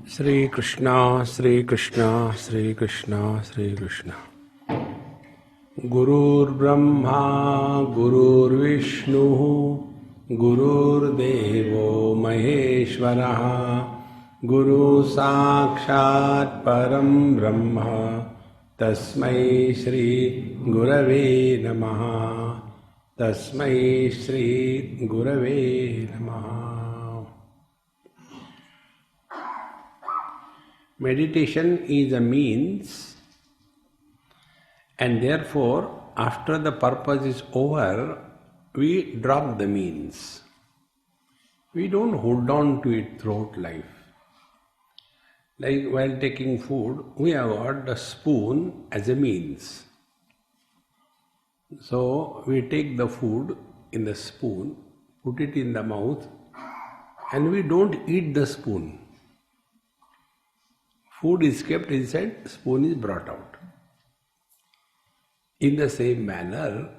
Sri Krishna, Sri Krishna, Sri Krishna, Sri Krishna. Gurur Brahma, Gurur Vishnu, Gurur Devo Maheshwaraha, Guru Sakshat Param Brahma, Tasmai Shri Gurave Namaha, Tasmai Shri Gurave Namaha. Meditation is a means, and therefore, after the purpose is over, we drop the means. We don't hold on to it throughout life. Like while taking food, we have got the spoon as a means. So we take the food in the spoon, put it in the mouth, and we don't eat the spoon. Food is kept inside, spoon is brought out. In the same manner,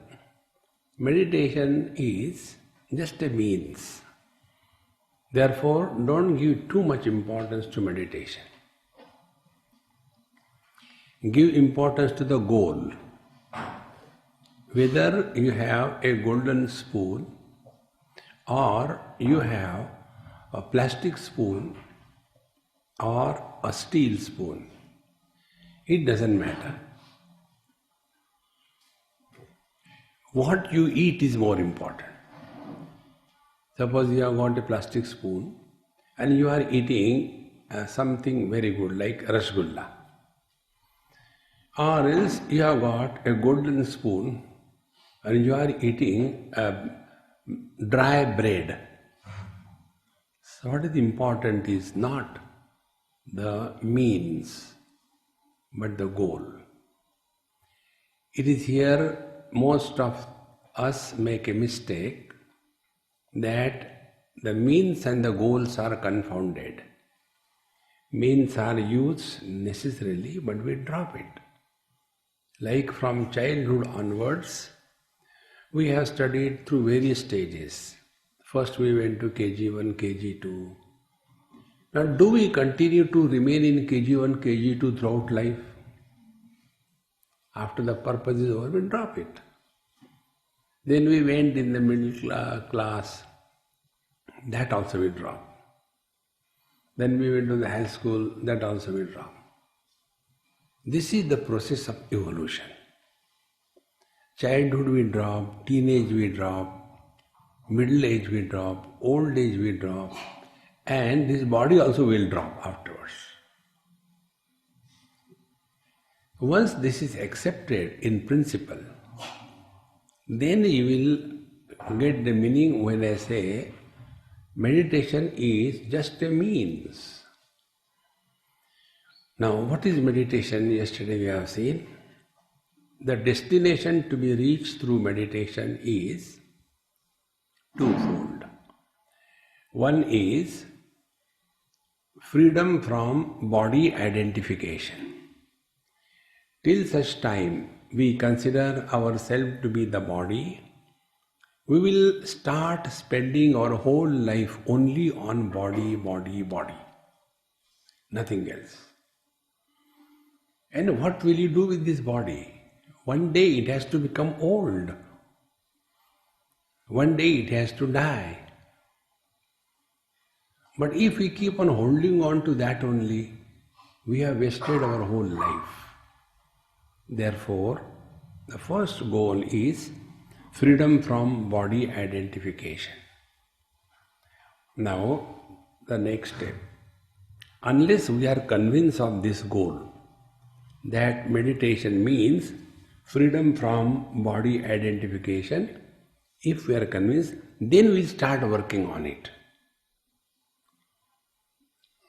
meditation is just a means. Therefore, don't give too much importance to meditation. Give importance to the goal. Whether you have a golden spoon or you have a plastic spoon or a steel spoon, it doesn't matter. What you eat is more important. Suppose you have got a plastic spoon and you are eating something very good like rasgulla. Or else you have got a golden spoon and you are eating dry bread. So what is important is not the means, but the goal. It is here most of us make a mistake that the means and the goals are confounded. Means are used necessarily, but we drop it. Like from childhood onwards, we have studied through various stages. First we went to KG1, KG2. Now, do we continue to remain in KG1, KG2 throughout life? After the purpose is over, we drop it. Then we went in the middle class, that also we drop. Then we went to the high school, that also we drop. This is the process of evolution. Childhood we drop, teenage we drop, middle age we drop, old age we drop, and this body also will drop afterwards. Once this is accepted in principle, then you will get the meaning when I say meditation is just a means. Now, what is meditation? Yesterday we have seen the destination to be reached through meditation is twofold. One is freedom from body identification. Till such time we consider ourselves to be the body, we will start spending our whole life only on body, body, body. Nothing else. And what will you do with this body? One day it has to become old. One day it has to die. But if we keep on holding on to that only, we have wasted our whole life. Therefore, the first goal is freedom from body identification. Now, the next step. Unless we are convinced of this goal, that meditation means freedom from body identification, if we are convinced, then we start working on it.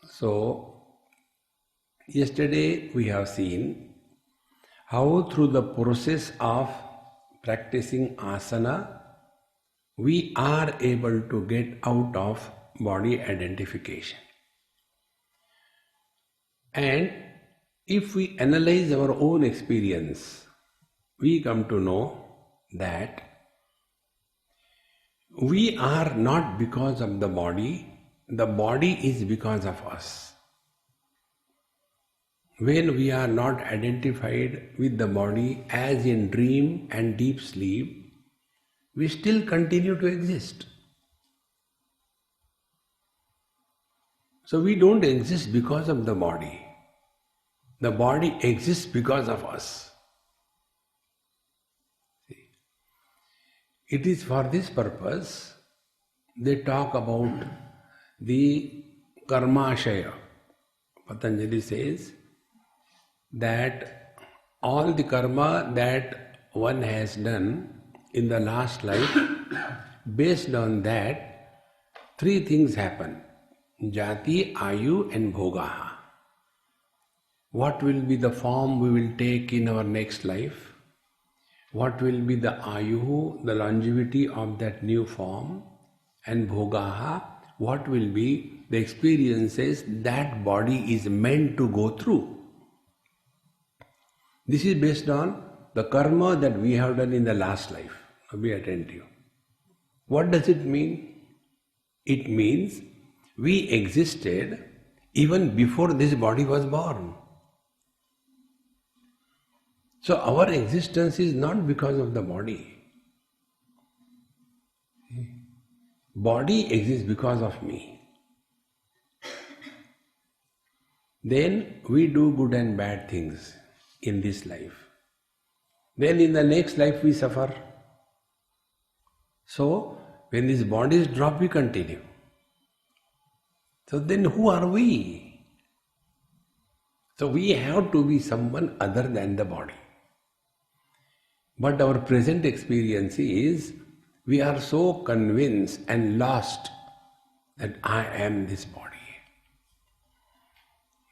So, yesterday we have seen how through the process of practicing asana, we are able to get out of body identification. And if we analyze our own experience, we come to know that we are not because of the body is because of us. when we are not identified with the body as in dream and deep sleep, we still continue to exist. So we don't exist because of the body. The body exists because of us. It is for this purpose they talk about the karmashaya. Patanjali says that all the karma that one has done in the last life, based on that, three things happen: jati, ayu and bhogaha. What will be the form we will take in our next life? What will be the ayuhu, the longevity of that new form? And bhogaha, what will be the experiences that body is meant to go through? This is based on the karma that we have done in the last life. Now be attentive. What does it mean? It means we existed even before this body was born. So our existence is not because of the body. Body exists because of me. Then we do good and bad things in this life. Then in the next life we suffer. So when these bodies drop, we continue. So then who are we? So we have to be someone other than the body. But our present experience is, we are so convinced and lost that I am this body.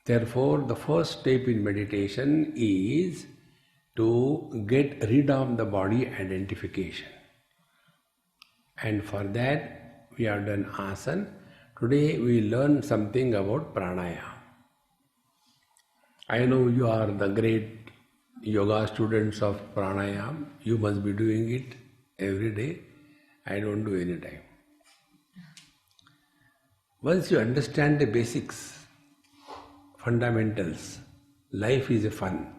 Therefore, the first step in meditation is to get rid of the body identification. And for that, we have done asana. Today, we learn something about pranayama. I know you are the great yoga students of pranayama. You must be doing it every day. I don't do any time. Once you understand the basics, fundamentals, life is a fun.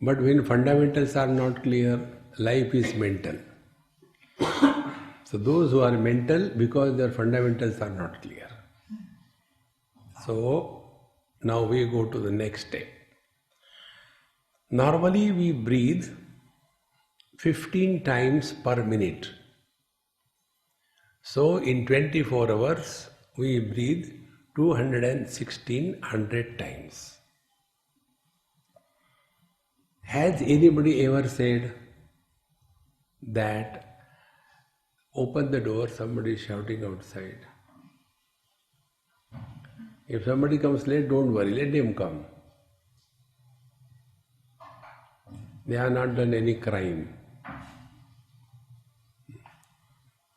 But when fundamentals are not clear, life is mental. So those who are mental, because their fundamentals are not clear. So now we go to the next step. Normally we breathe 15 times per minute. So in 24 hours we breathe 216 times. Has anybody ever said that open the door, somebody is shouting outside? If somebody comes late, don't worry, let him come. They have not done any crime.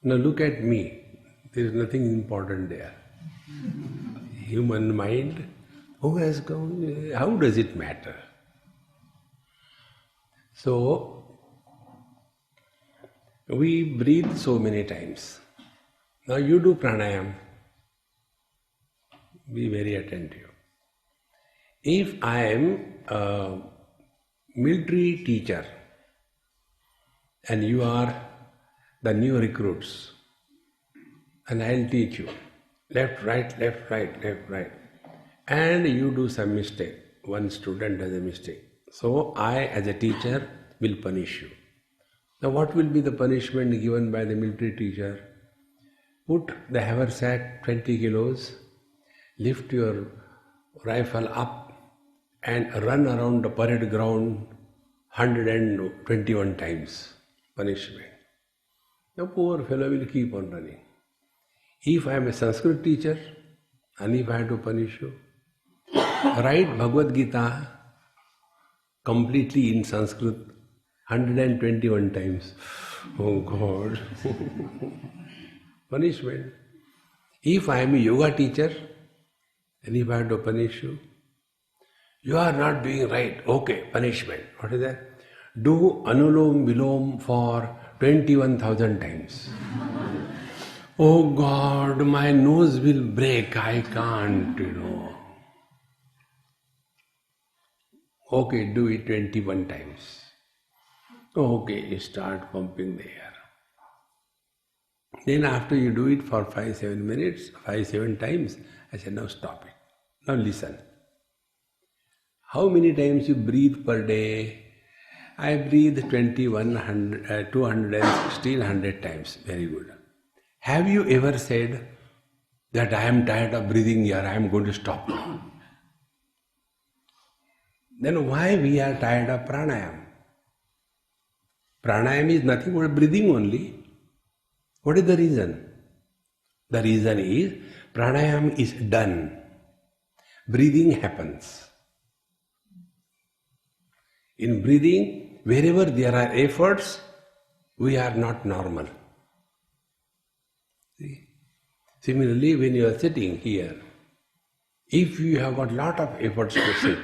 Now look at me, there is nothing important there. Human mind, who has come, how does it matter? So, we breathe so many times. Now you do pranayama. Be very attentive. If I am a military teacher and you are the new recruits, and I'll teach you left, right, left, right, left, right, and you do some mistake, one student does a mistake, so I as a teacher will punish you. Now what will be the punishment given by the military teacher? Put the haversack 20 kilos, lift your rifle up and run around the parade ground 121 times. Punishment. The poor fellow will keep on running. If I am a Sanskrit teacher and if I have to punish you, write Bhagavad Gita completely in Sanskrit 121 times. Oh God. Punishment. If I am a yoga teacher and if I have to punish you, you are not doing right. Okay, punishment. What is that? Do Anulom Vilom for 21,000 times. Oh God, my nose will break. I can't, Okay, do it 21 times. Okay, you start pumping the air. Then after you do it for 5-7 minutes, 5-7 times, I said, now stop it. Now listen. How many times you breathe per day? I breathe 2100, 216, 100 times. Very good. Have you ever said that I am tired of breathing here, I am going to stop now? Then why we are tired of pranayam? Pranayam is nothing but breathing only. What is the reason? The reason is pranayam is done. Breathing happens. In breathing, wherever there are efforts, we are not normal. See? Similarly, when you are sitting here, if you have got lot of efforts to sit,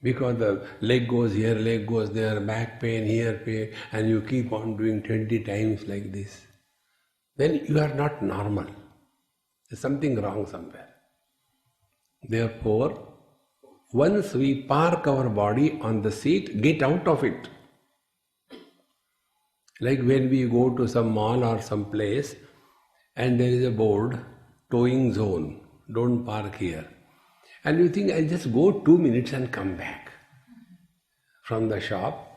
because the leg goes here, leg goes there, back pain, here pain, and you keep on doing 20 times like this, then you are not normal. There's something wrong somewhere. Therefore, once we park our body on the seat, get out of it. Like when we go to some mall or some place and there is a board, towing zone, don't park here. And you think, I'll just go 2 minutes and come back from the shop.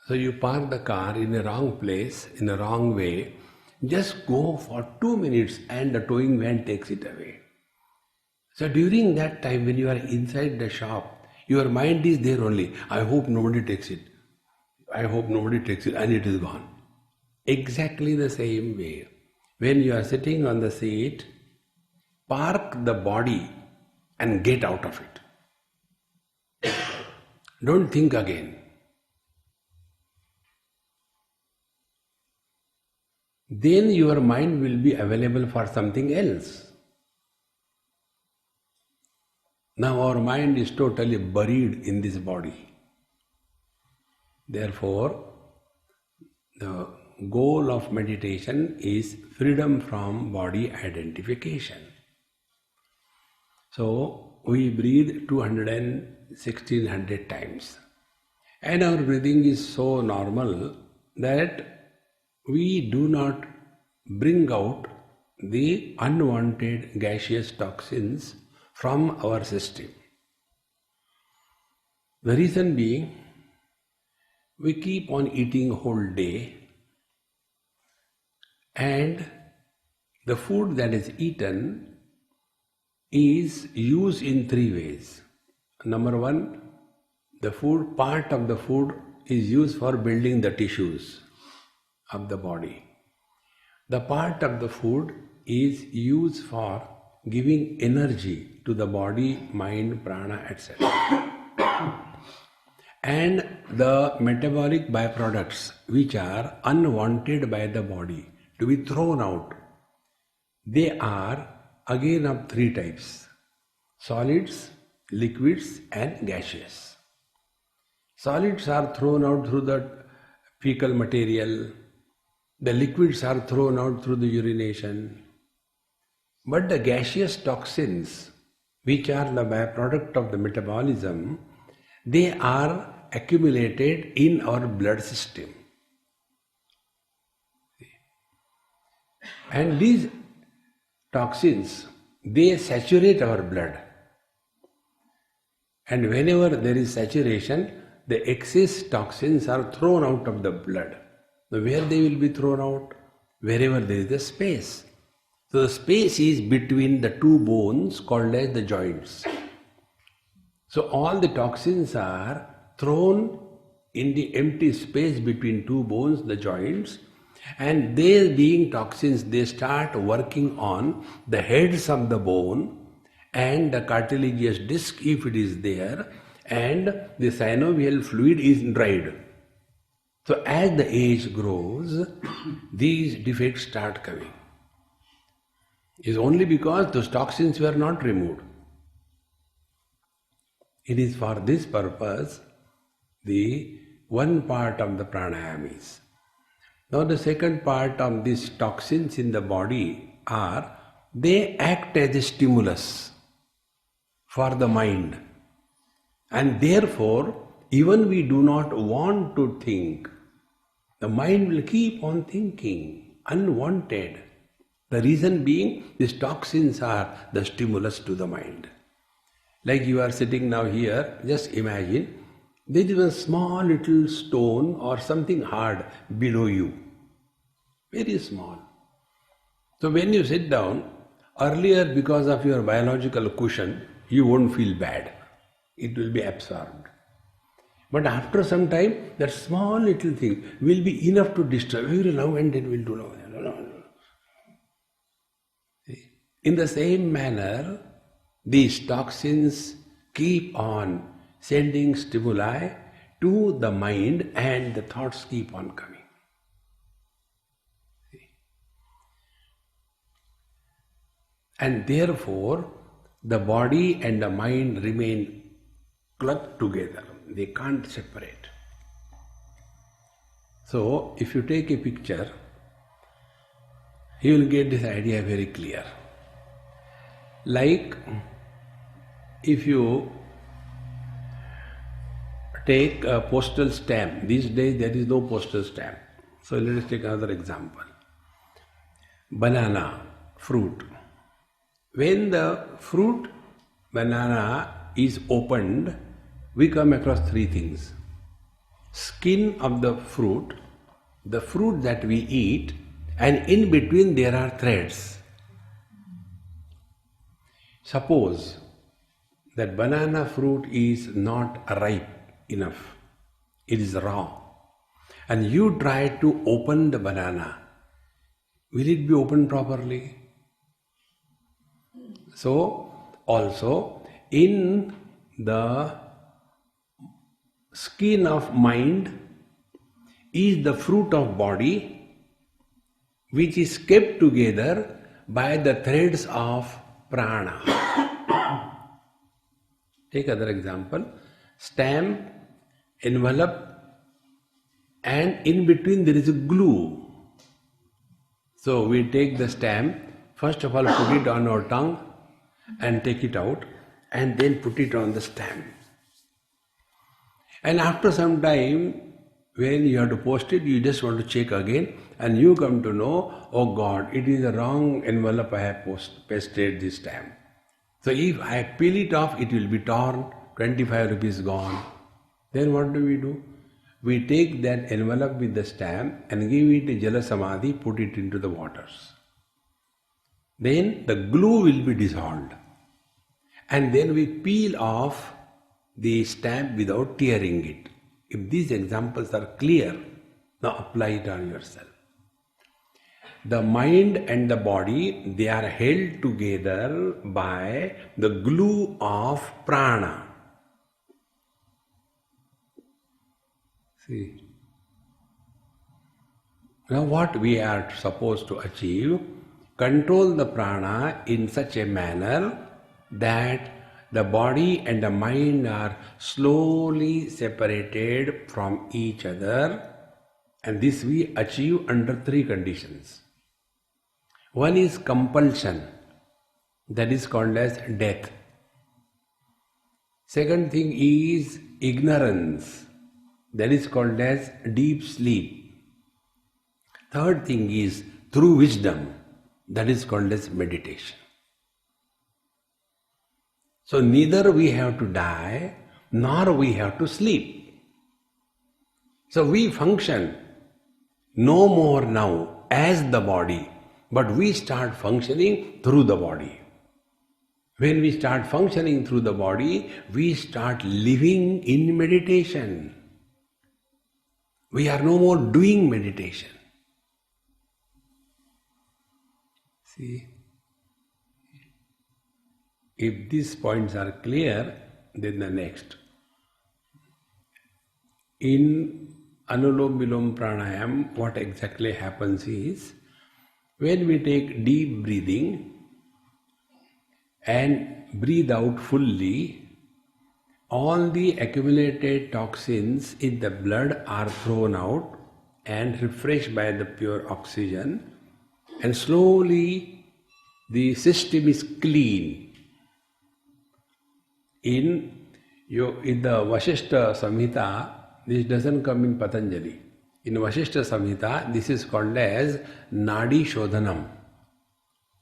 So you park the car in a wrong place, in a wrong way. Just go for 2 minutes and the towing van takes it away. So during that time when you are inside the shop, your mind is there only. I hope nobody takes it. I hope nobody takes it, and it is gone. Exactly the same way. When you are sitting on the seat, park the body and get out of it. Don't think again. Then your mind will be available for something else. Now our mind is totally buried in this body. Therefore, the goal of meditation is freedom from body identification. So, we breathe 216 times. And our breathing is so normal that we do not bring out the unwanted gaseous toxins from our system. The reason being, we keep on eating whole day, and the food that is eaten is used in 3 ways. Number 1, the food, part of the food is used for building the tissues of the body. The part of the food is used for giving energy to the body, mind, prana, etc. And the metabolic byproducts which are unwanted by the body to be thrown out, they are again of 3 types: solids, liquids and gaseous. Solids are thrown out through the fecal material, the liquids are thrown out through the urination. But the gaseous toxins, which are the byproduct of the metabolism, they are accumulated in our blood system. And these toxins, they saturate our blood. And whenever there is saturation, the excess toxins are thrown out of the blood. Now where they will be thrown out? Wherever there is a space. So the space is between the 2 bones called as the joints. So all the toxins are thrown in the empty space between 2 bones, the joints, and they being toxins, they start working on the heads of the bone and the cartilaginous disc if it is there, and the synovial fluid is dried. So as the age grows, these defects start coming. It's only because those toxins were not removed. It is for this purpose the one part of the pranayama is. Now the second part of these toxins in the body are, they act as a stimulus for the mind. And therefore, even we do not want to think, the mind will keep on thinking, unwanted. The reason being, these toxins are the stimulus to the mind. Like you are sitting now here, just imagine, there is a small little stone or something hard below you. Very small. So when you sit down, earlier because of your biological cushion, you won't feel bad. It will be absorbed. But after some time, that small little thing will be enough to disturb. Every now and then will do now. In the same manner, these toxins keep on sending stimuli to the mind and the thoughts keep on coming. And therefore, the body and the mind remain clubbed together. They can't separate. So, if you take a picture, you will get this idea very clear. Like, if you take a postal stamp, these days there is no postal stamp. So, let us take another example. Banana, fruit. When the fruit, banana, is opened, we come across three things. Skin of the fruit that we eat, and in between there are threads. Suppose that banana fruit is not ripe enough, it is raw, and you try to open the banana, will it be opened properly? So, also in the skin of mind is the fruit of body which is kept together by the threads of prana. Take other example, stamp, envelope, and in between there is a glue. So we take the stamp, first of all put it on our tongue and take it out, and then put it on the stamp. And after some time, when you have to post it, you just want to check again, and you come to know, oh God, it is the wrong envelope I have pasted this stamp. So if I peel it off, it will be torn, 25 rupees gone. Then what do? We take that envelope with the stamp and give it a jala samadhi, put it into the waters. Then the glue will be dissolved. And then we peel off the stamp without tearing it. If these examples are clear, now apply it on yourself. The mind and the body, they are held together by the glue of prana. See. Now what we are supposed to achieve, control the prana in such a manner that the body and the mind are slowly separated from each other, and this we achieve under three conditions. One is compulsion, that is called as death. Second thing is ignorance, that is called as deep sleep. Third thing is through wisdom, that is called as meditation. So neither we have to die, nor we have to sleep. So we function no more now as the body, but we start functioning through the body. When we start functioning through the body, we start living in meditation. We are no more doing meditation. See? If these points are clear, then the next. In Anulom Vilom Pranayam, what exactly happens is, when we take deep breathing and breathe out fully, all the accumulated toxins in the blood are thrown out and refreshed by the pure oxygen, and slowly the system is clean. In In the Vasishtha Samhita, this doesn't come in Patanjali. In Vasishtha Samhita, this is called as Nadi Shodhanam.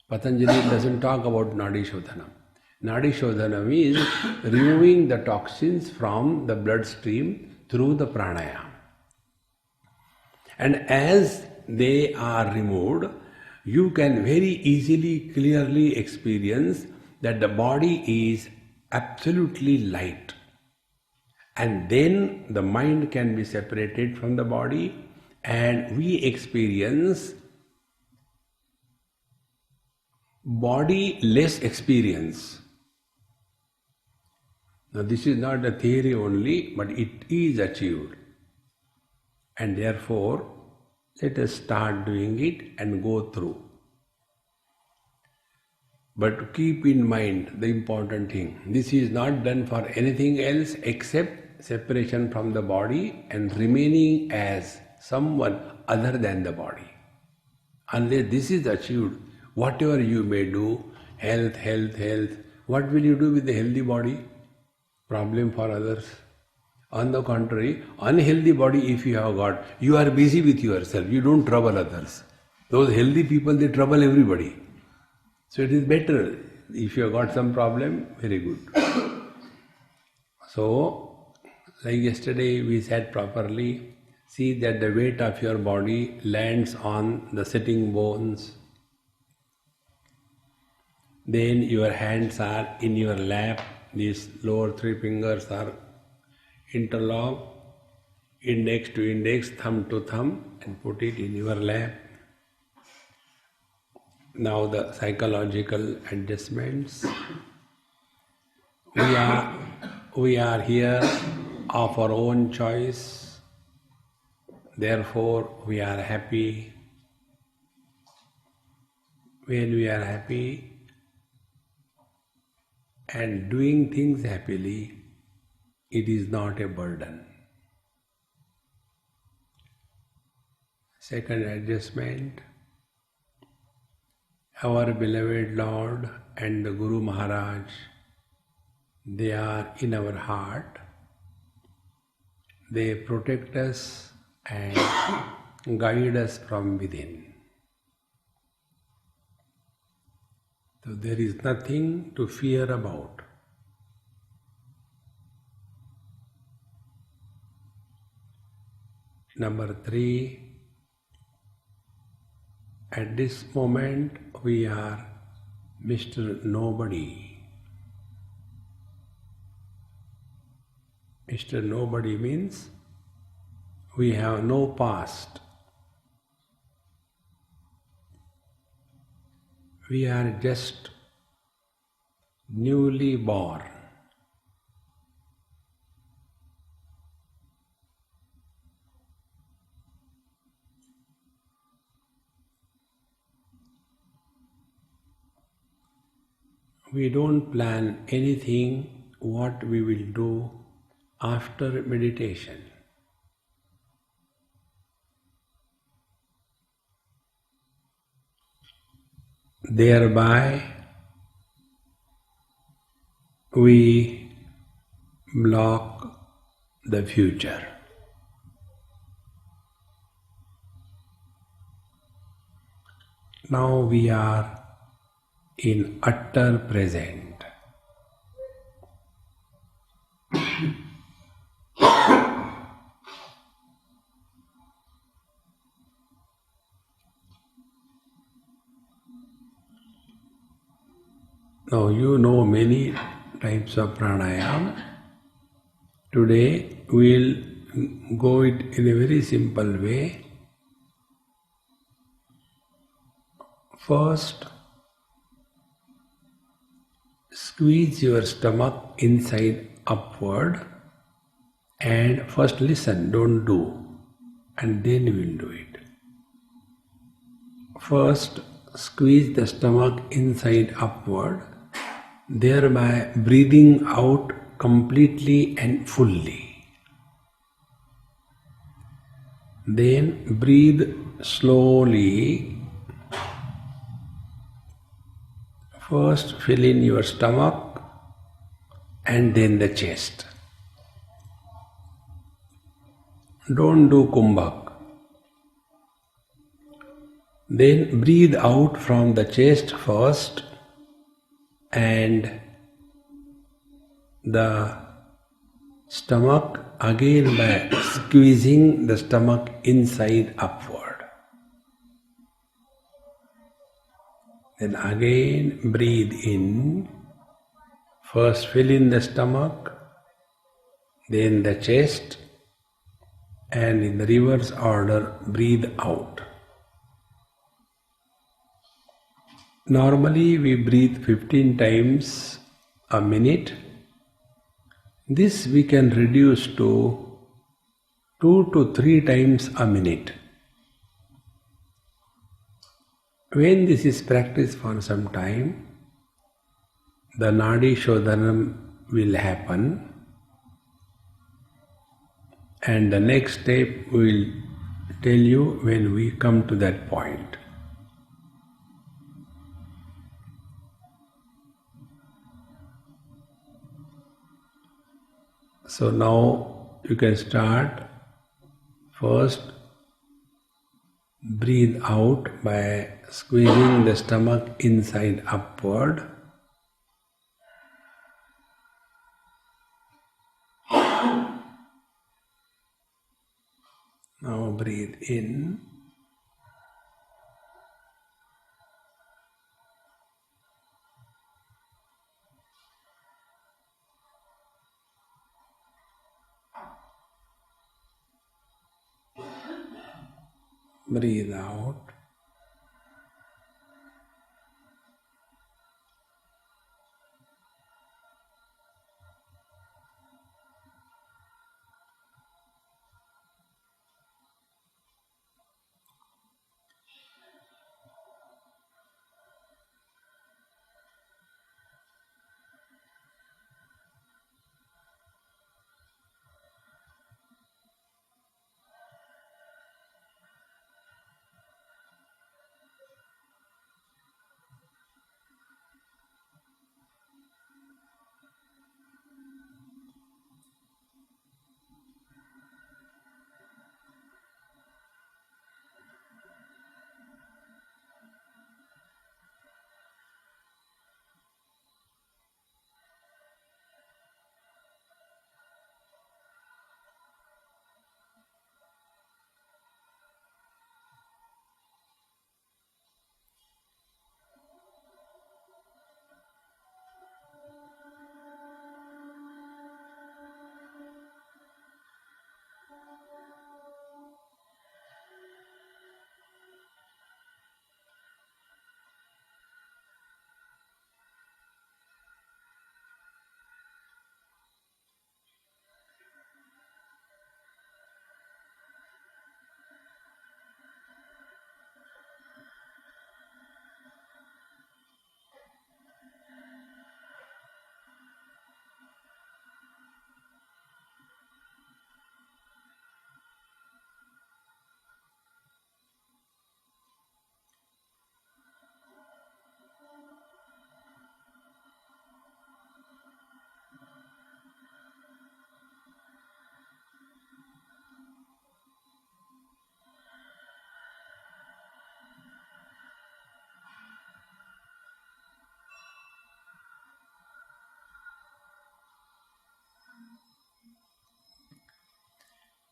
Patanjali doesn't talk about Nadi Shodhanam. Nadi Shodhanam is removing the toxins from the bloodstream through the pranayama. And as they are removed, you can very easily, clearly experience that the body is absolutely light. And then the mind can be separated from the body and we experience body-less experience. Now this is not a theory only, but it is achieved. And therefore, let us start doing it and go through. But keep in mind the important thing. This is not done for anything else except separation from the body and remaining as someone other than the body. Unless this is achieved, whatever you may do, health, what will you do with the healthy body? Problem for others. On the contrary, unhealthy body if you have got, you are busy with yourself, you don't trouble others. Those healthy people, they trouble everybody. So it is better if you have got some problem, very good. So, like yesterday we said properly, see that the weight of your body lands on the sitting bones. Then your hands are in your lap, these lower three fingers are interlocked, index to index, thumb to thumb, and put it in your lap. Now the psychological adjustments. We are here of our own choice. Therefore, we are happy. When we are happy and doing things happily, it is not a burden. Second adjustment. Our beloved Lord and the Guru Maharaj, they are in our heart. They protect us and guide us from within. So there is nothing to fear about. Number 3, at this moment we are Mr. Nobody. Mr. Nobody means we have no past. We are just newly born. We don't plan anything what we will do after meditation. Thereby, we block the future. Now we are in utter present. Now you know many types of pranayama. Today we will go it in a very simple way. First, squeeze your stomach inside upward and first listen, don't do, and then you will do it. First, squeeze the stomach inside upward, thereby breathing out completely and fully. Then breathe slowly. First fill in your stomach and then the chest. don't do kumbhak. Then breathe out from the chest first and the stomach again by squeezing the stomach inside upward. Then again breathe in. First fill in the stomach, then the chest, and in the reverse order breathe out. Normally we breathe 15 times a minute. This we can reduce to 2 to 3 times a minute. When this is practiced for some time, the Nadi Shodhanam will happen, and the next step we will tell you when we come to that point. So now you can start. First, breathe out by squeezing the stomach inside upward. Now breathe in. Breathe out.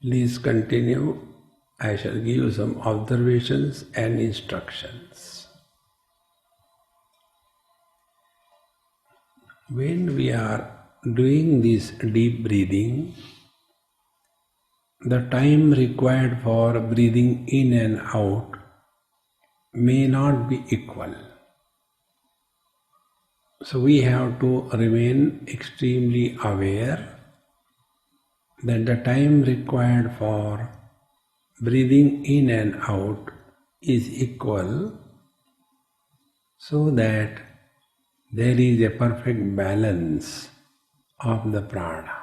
Please continue. I shall give you some observations and instructions. When we are doing this deep breathing, the time required for breathing in and out may not be equal. So we have to remain extremely aware that the time required for breathing in and out is equal, so that there is a perfect balance of the prana.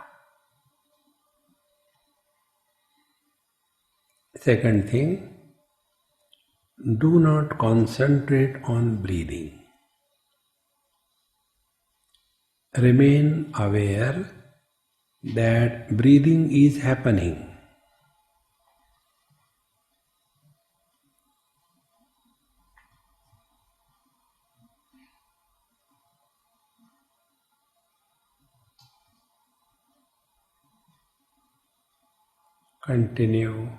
Second thing, do not concentrate on breathing. Remain aware that breathing is happening. continue.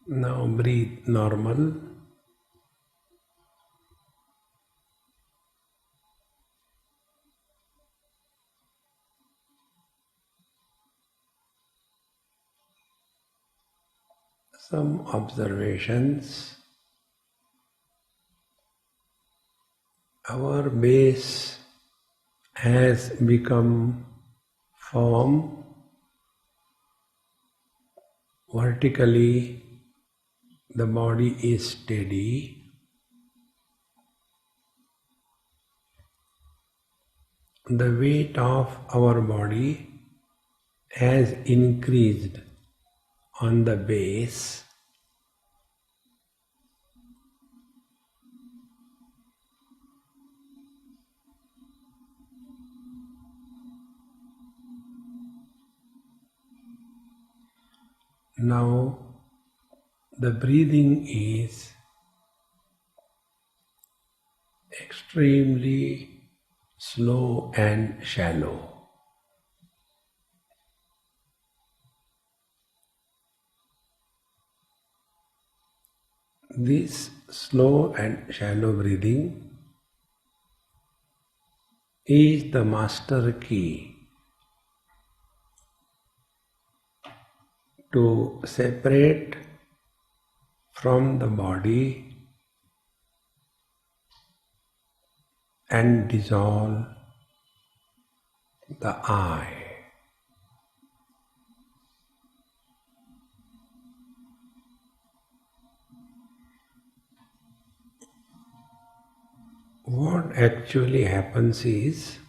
Now breathe normal. Some observations. Our base has become firm. Vertically, the body is steady. The weight of our body has increased on the base. Now the breathing is extremely slow and shallow. This slow and shallow breathing is the master key to separate from the body and dissolve the I. What actually happens is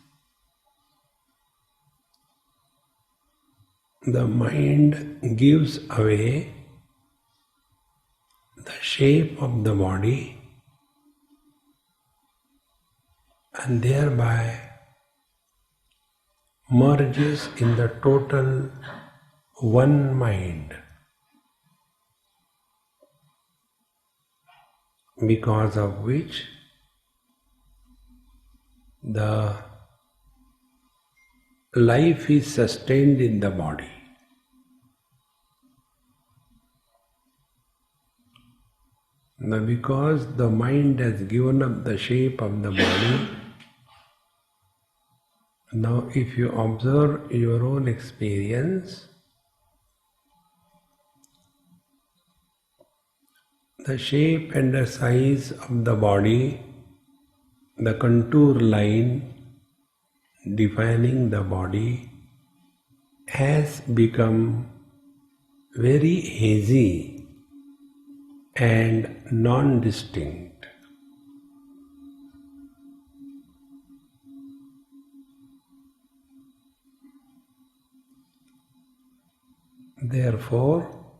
the mind gives away the shape of the body and thereby merges in the total one mind. Because of which the life is sustained in the body. Now, because the mind has given up the shape of the body, now if you observe your own experience, the shape and the size of the body, the contour line defining the body has become very hazy and non-distinct. Therefore,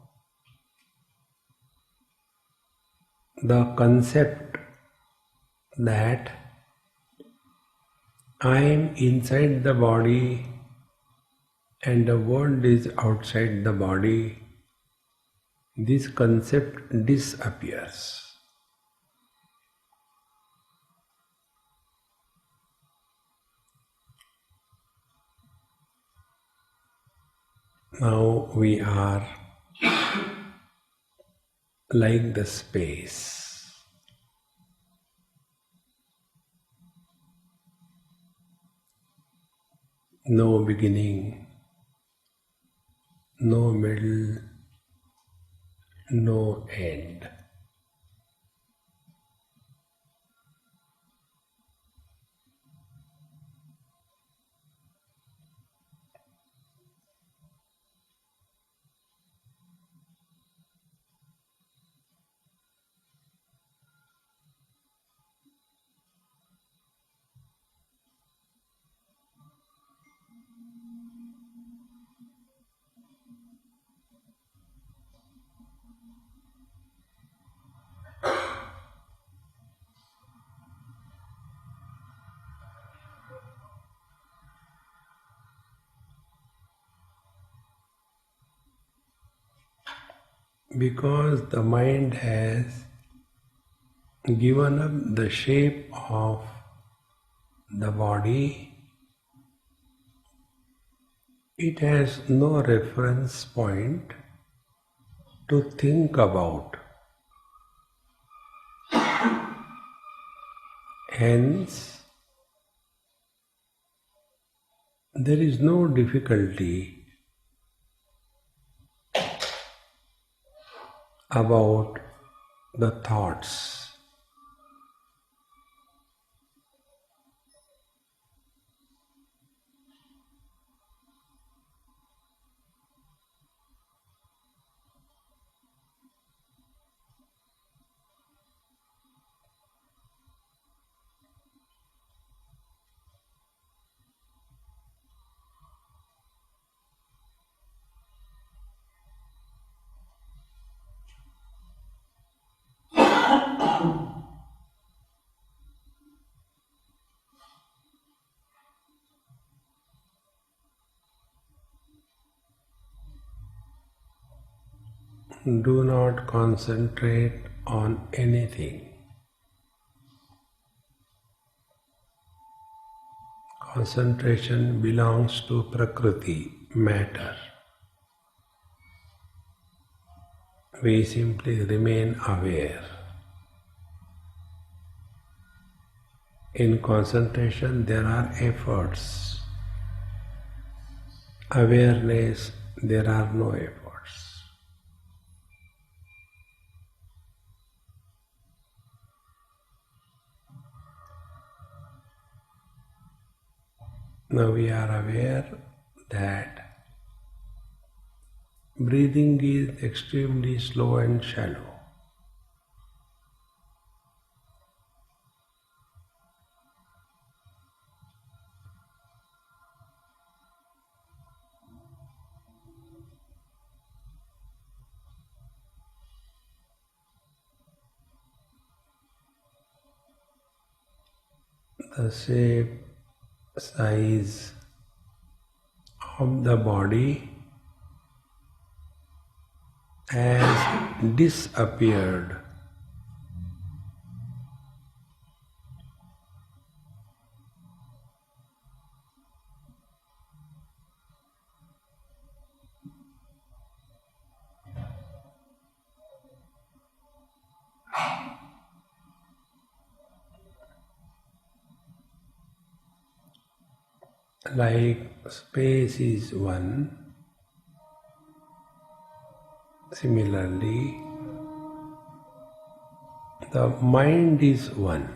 the concept that I am inside the body and the world is outside the body, this concept disappears. Now we are like the space. No beginning, no middle, no end. Because the mind has given up the shape of the body, it has no reference point to think about. Hence, there is no difficulty about the thoughts. Do not concentrate on anything. Concentration belongs to Prakriti, matter. We simply remain aware. In concentration, there are efforts. Awareness, there are no efforts. Now we are aware that breathing is extremely slow and shallow. The shape, size of the body has disappeared. Like space is one, similarly, the mind is one.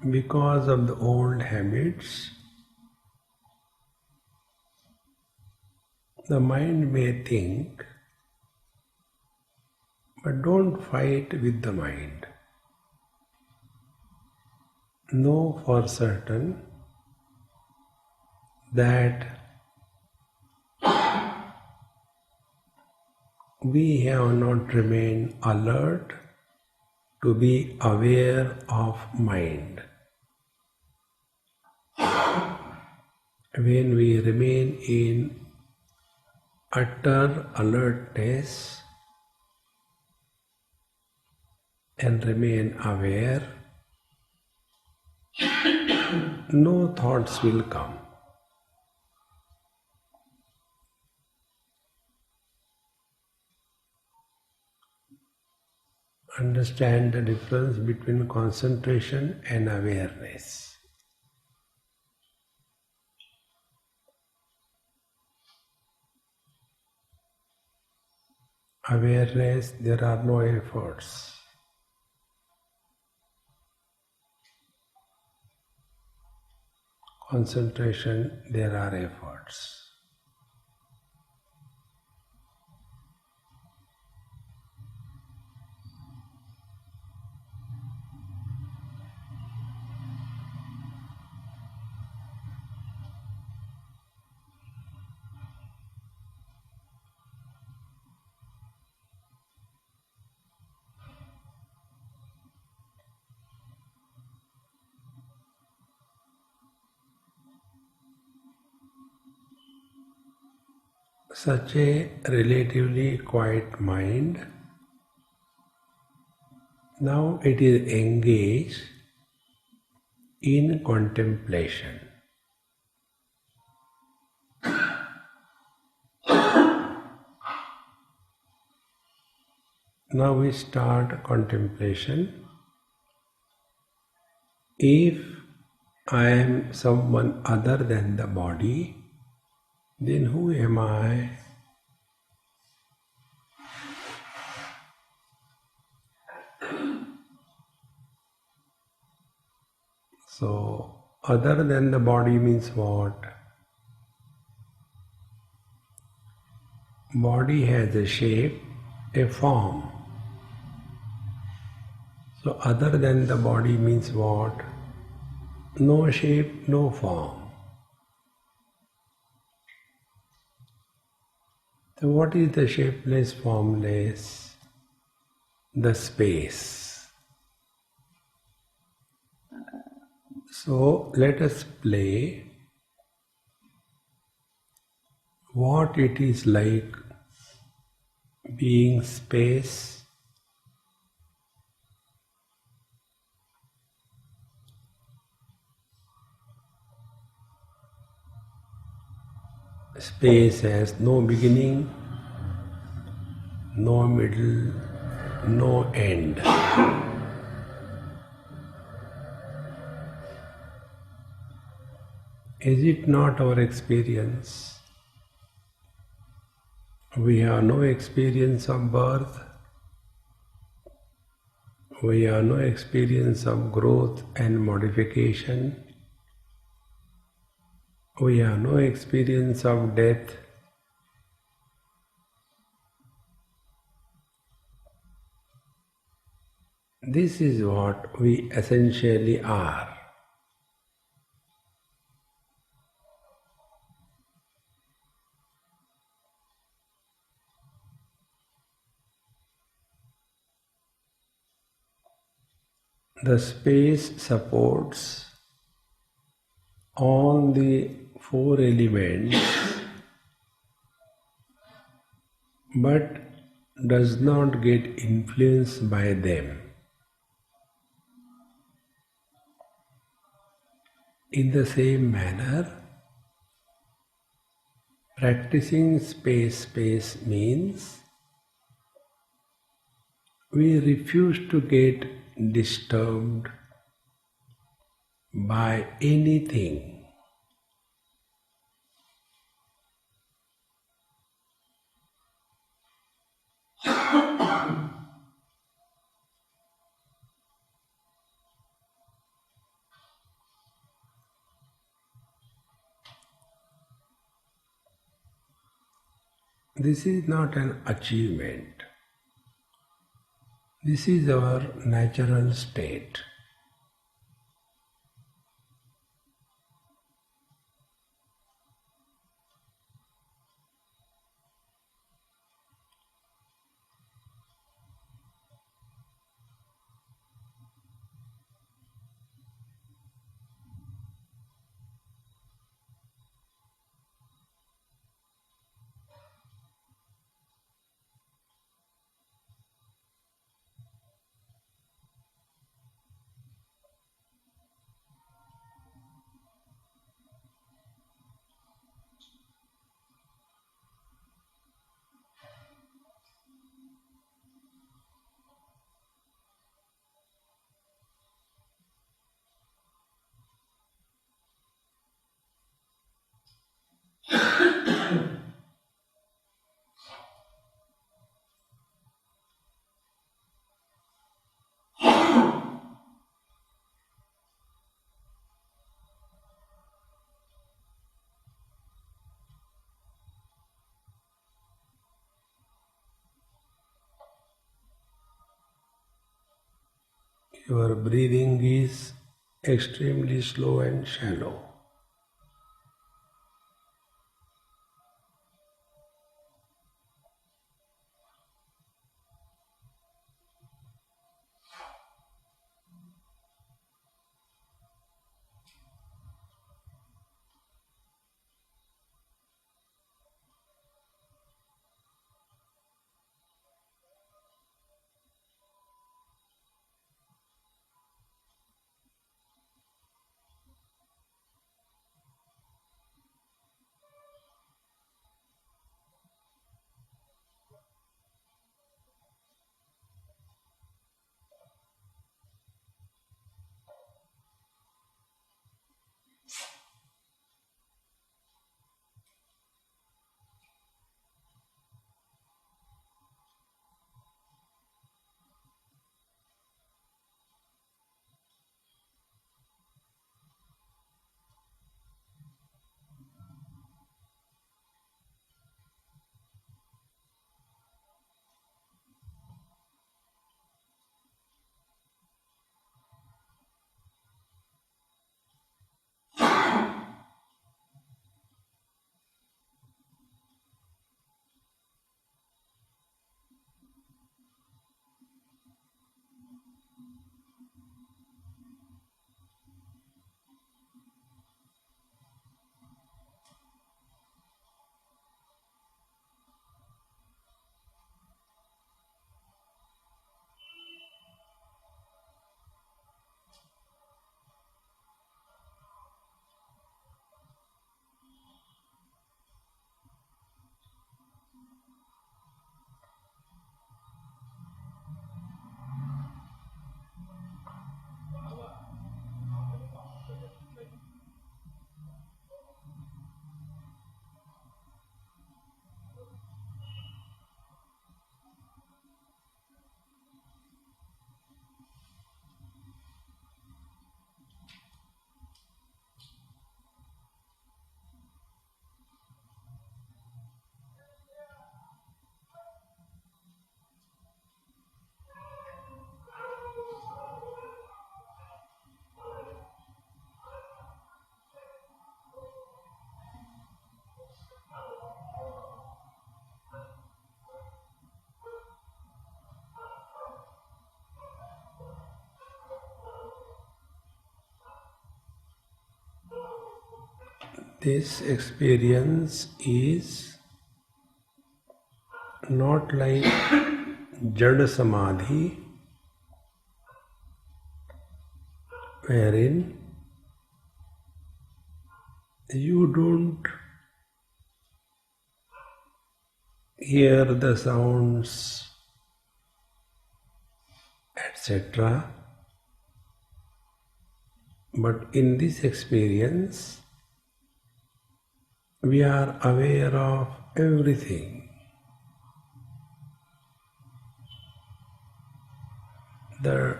Because of the old habits, the mind may think, but don't fight with the mind. Know for certain that we have not remained alert to be aware of mind. When we remain in utter alertness and remain aware, no thoughts will come. Understand the difference between concentration and awareness. Awareness, there are no efforts. Concentration, there are efforts. Such a relatively quiet mind, now it is engaged in contemplation. Now we start contemplation. If I am someone other than the body, then who am I? So, other than the body means what? Body has a shape, a form. So, other than the body means what? No shape, no form. So, what is the shapeless, formless? The space. So, let us play what it is like being space. Space has no beginning, no middle, no end. Is it not our experience? We have no experience of birth. We have no experience of growth and modification. We have no experience of death. This is what we essentially are. The space supports all the four elements but does not get influenced by them. In the same manner, practicing space means we refuse to get disturbed by anything. This is not an achievement. This is our natural state. Your breathing is extremely slow and shallow. This experience is not like Jada Samadhi, wherein you don't hear the sounds, etc. But in this experience, we are aware of everything. The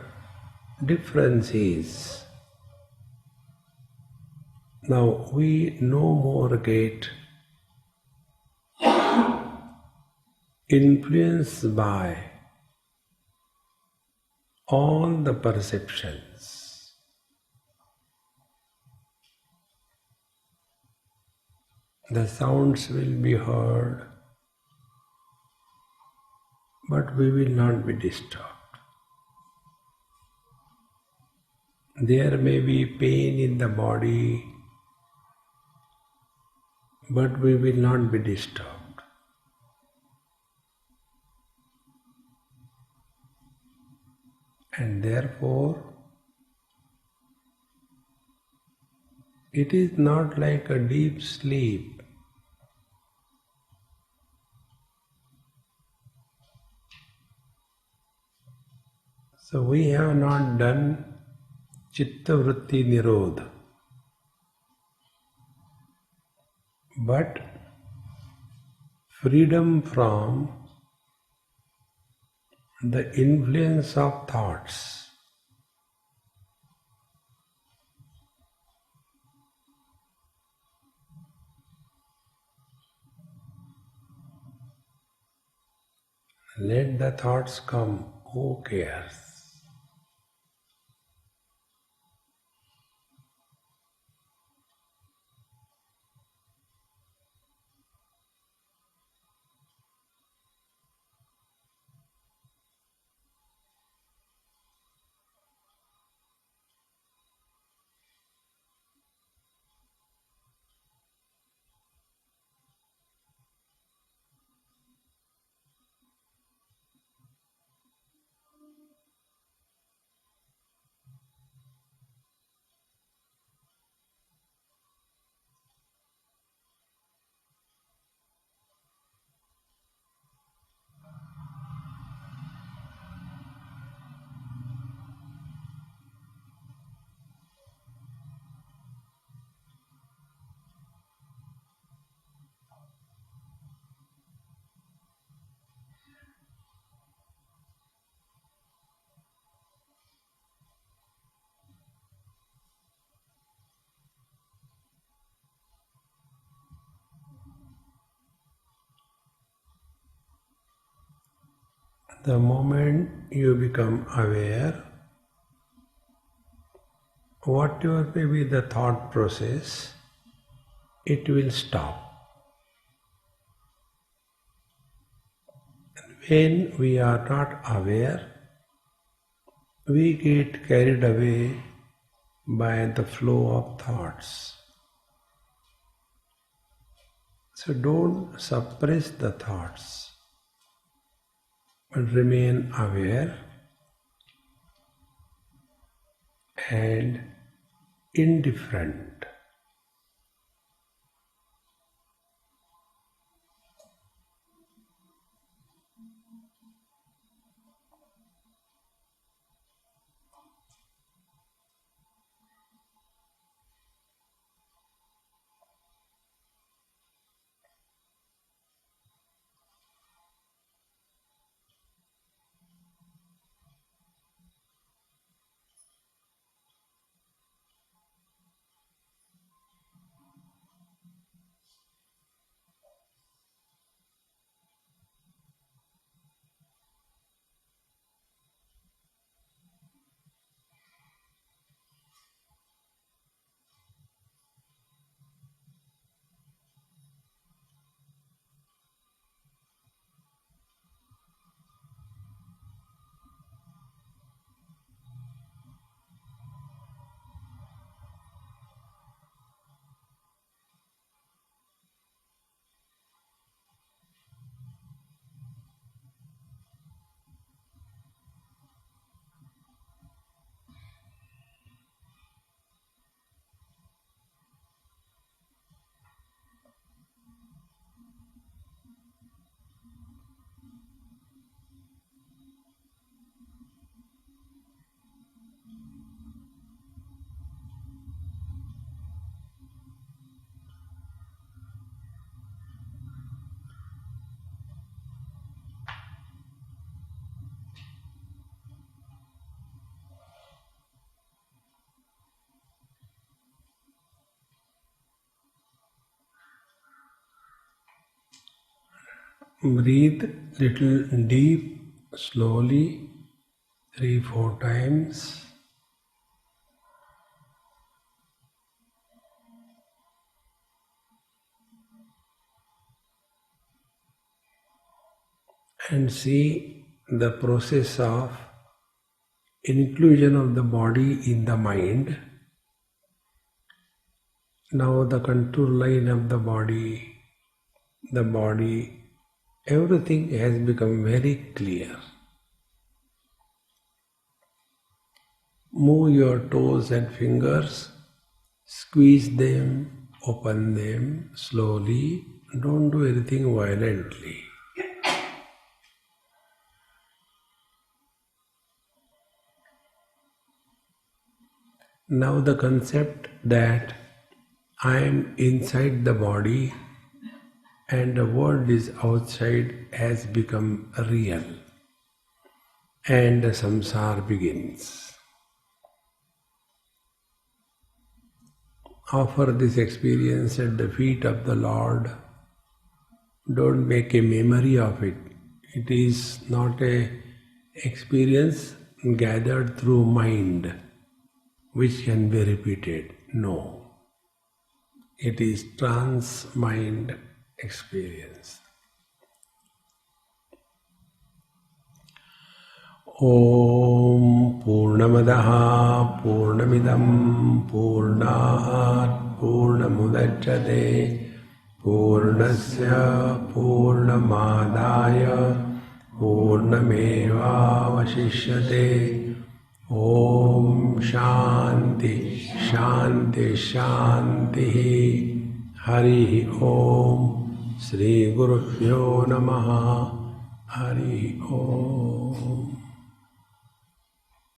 difference is now we no more get influenced by all the perceptions. The sounds will be heard, but we will not be disturbed. There may be pain in the body, but we will not be disturbed. And therefore, it is not like a deep sleep. So we have not done Chitta Vritti Nirodha, but freedom from the influence of thoughts. Let the thoughts come, who cares? The moment you become aware, whatever may be the thought process, it will stop. When we are not aware, we get carried away by the flow of thoughts. So don't suppress the thoughts, but remain aware and indifferent. Breathe little deep, slowly, 3-4 times. And see the process of inclusion of the body in the mind. Now the contour line of the body, everything has become very clear. Move your toes and fingers, squeeze them, open them slowly. Don't do anything violently. Now the concept that I am inside the body and the world is outside has become real, and the samsara begins. Offer this experience at the feet of the Lord. Don't make a memory of it. It is not a experience gathered through mind which can be repeated. No. It is trans-mind experience. Om Purnamadaha Purnamidam Purnat Purnamudachyate Purnasya Purnamadaya Purnameva Vashishyate. Om Shanti Shanti Shanti. Hari Om. Shri Gurubhyo Namaha. Hari Om.